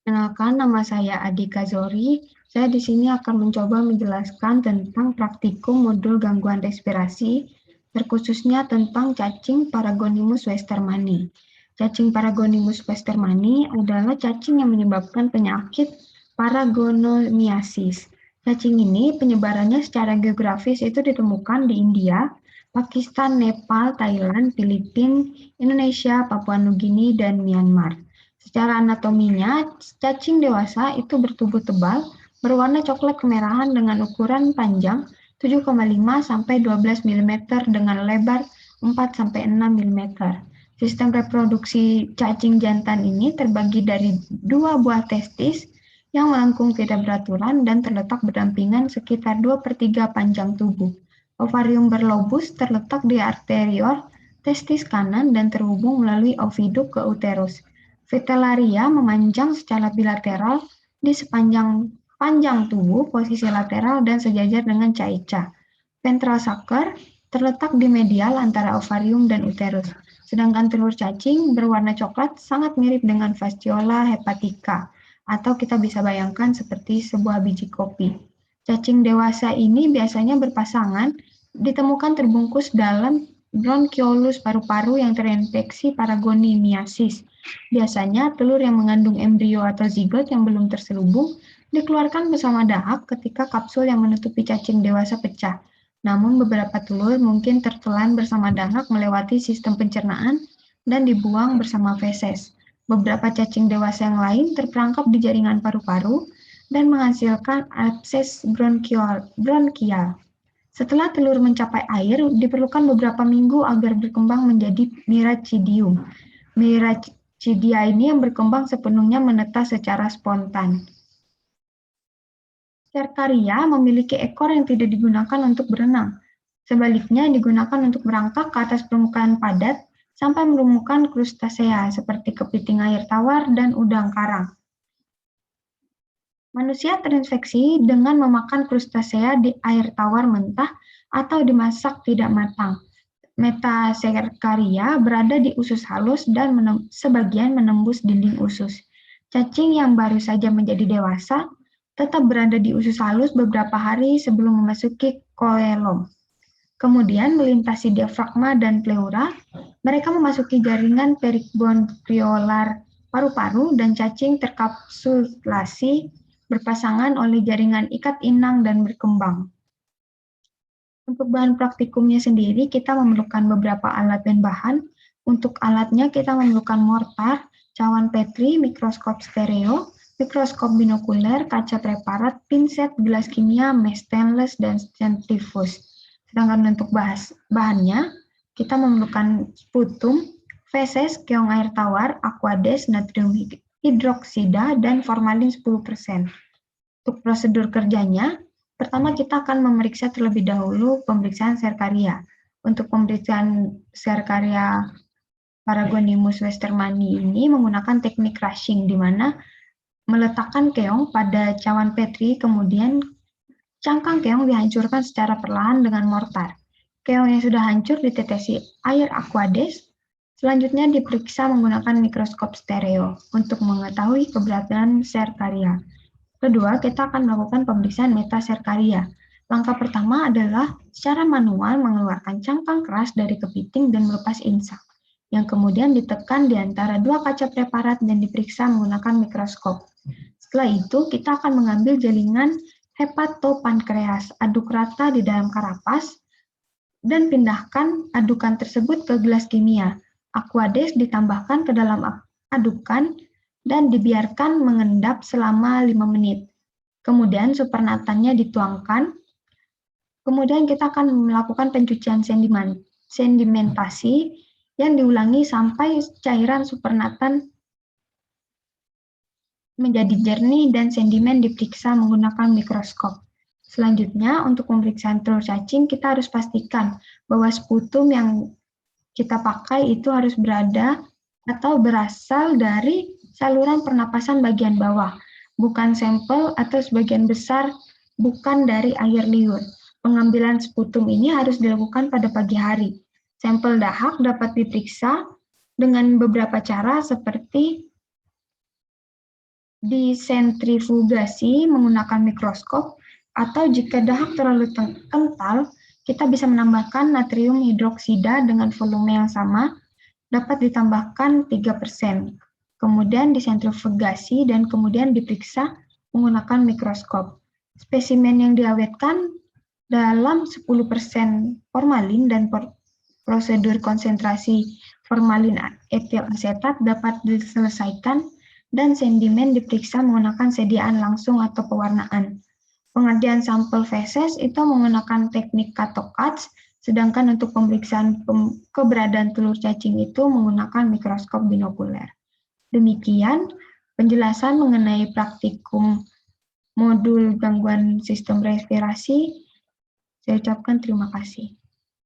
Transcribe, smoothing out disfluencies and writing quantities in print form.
Kenalkan, nama saya Adika Zori. Saya di sini akan mencoba menjelaskan tentang praktikum modul gangguan respirasi, terkhususnya tentang cacing Paragonimus westermani. Cacing Paragonimus westermani adalah cacing yang menyebabkan penyakit paragonomiasis. Cacing ini penyebarannya secara geografis itu ditemukan di India, Pakistan, Nepal, Thailand, Filipina, Indonesia, Papua Nugini, dan Myanmar. Secara anatominya, cacing dewasa itu bertubuh tebal, berwarna coklat kemerahan dengan ukuran panjang 7,5 sampai 12 mm dengan lebar 4 sampai 6 mm. Sistem reproduksi cacing jantan ini terbagi dari dua buah testis yang melengkung tidak beraturan dan terletak berdampingan sekitar 2/3 panjang tubuh. Ovarium berlobus terletak di arteriol testis kanan dan terhubung melalui oviduk ke uterus. Vitellaria memanjang secara bilateral di sepanjang panjang tubuh, posisi lateral, dan sejajar dengan caica. Ventral sucker terletak di medial antara ovarium dan uterus, sedangkan telur cacing berwarna coklat sangat mirip dengan fasciola hepatica, atau kita bisa bayangkan seperti sebuah biji kopi. Cacing dewasa ini biasanya berpasangan, ditemukan terbungkus dalam bronchiolus paru-paru yang terinfeksi paragonimiasis. Biasanya, telur yang mengandung embrio atau zigot yang belum terselubung dikeluarkan bersama dahak ketika kapsul yang menutupi cacing dewasa pecah. Namun, beberapa telur mungkin tertelan bersama dahak melewati sistem pencernaan dan dibuang bersama feses. Beberapa cacing dewasa yang lain terperangkap di jaringan paru-paru dan menghasilkan abses bronkial. Setelah telur mencapai air, diperlukan beberapa minggu agar berkembang menjadi miracidium. Miracidia ini yang berkembang sepenuhnya menetas secara spontan. Cercaria memiliki ekor yang tidak digunakan untuk berenang. Sebaliknya, digunakan untuk merangkak ke atas permukaan padat sampai menemukan krustasea seperti kepiting air tawar dan udang karang. Manusia terinfeksi dengan memakan krustasea di air tawar mentah atau dimasak tidak matang. Metacercaria berada di usus halus dan sebagian menembus dinding usus. Cacing yang baru saja menjadi dewasa tetap berada di usus halus beberapa hari sebelum memasuki koelom. Kemudian melintasi diafragma dan pleura, mereka memasuki jaringan peribronchiolar paru-paru dan cacing terkapsulasi berpasangan oleh jaringan ikat inang dan berkembang. Untuk bahan praktikumnya sendiri, kita memerlukan beberapa alat dan bahan. Untuk alatnya, kita memerlukan mortar, cawan Petri, mikroskop stereo, mikroskop binokuler, kaca preparat, pinset, gelas kimia, mes stainless, dan centrifuge. Sedangkan untuk bahannya, kita memerlukan sputum, feses, keong air tawar, aquades, natrium hidroksida, dan formalin 10%. Untuk prosedur kerjanya, pertama kita akan memeriksa terlebih dahulu pemeriksaan Cercaria. Untuk pemeriksaan Cercaria Paragonimus westermani ini menggunakan teknik crushing, di mana meletakkan keong pada cawan Petri, kemudian cangkang keong dihancurkan secara perlahan dengan mortar. Keong yang sudah hancur ditetesi air aquades. Selanjutnya diperiksa menggunakan mikroskop stereo untuk mengetahui keberadaan Cercaria. Kedua, kita akan melakukan pemeriksaan metacercaria. Langkah pertama adalah secara manual mengeluarkan cangkang keras dari kepiting dan melepas insang, yang kemudian ditekan di antara dua kaca preparat dan diperiksa menggunakan mikroskop. Setelah itu, kita akan mengambil jaringan hepatopankreas, aduk rata di dalam karapas, dan pindahkan adukan tersebut ke gelas kimia. Aquades ditambahkan ke dalam adukan dan dibiarkan mengendap selama 5 menit. Kemudian supernatannya dituangkan. Kemudian kita akan melakukan pencucian sedimentasi yang diulangi sampai cairan supernatan menjadi jernih dan sedimen diperiksa menggunakan mikroskop. Selanjutnya, untuk pemeriksaan telur cacing, kita harus pastikan bahwa sputum yang kita pakai itu harus berada atau berasal dari saluran pernapasan bagian bawah, bukan sampel atau sebagian besar bukan dari air liur. Pengambilan sputum ini harus dilakukan pada pagi hari. Sampel dahak dapat diperiksa dengan beberapa cara seperti disentrifugasi menggunakan mikroskop, atau jika dahak terlalu kental, kita bisa menambahkan natrium hidroksida dengan volume yang sama, dapat ditambahkan 3%. Kemudian disentrifugasi dan kemudian diperiksa menggunakan mikroskop. Spesimen yang diawetkan dalam 10% formalin dan prosedur konsentrasi formalin etil asetat dapat diselesaikan dan sedimen diperiksa menggunakan sediaan langsung atau pewarnaan. Pengerjaan sampel feses itu menggunakan teknik CATOCADS, sedangkan untuk pemeriksaan keberadaan telur cacing itu menggunakan mikroskop binokuler. Demikian penjelasan mengenai praktikum modul gangguan sistem respirasi. Saya ucapkan terima kasih.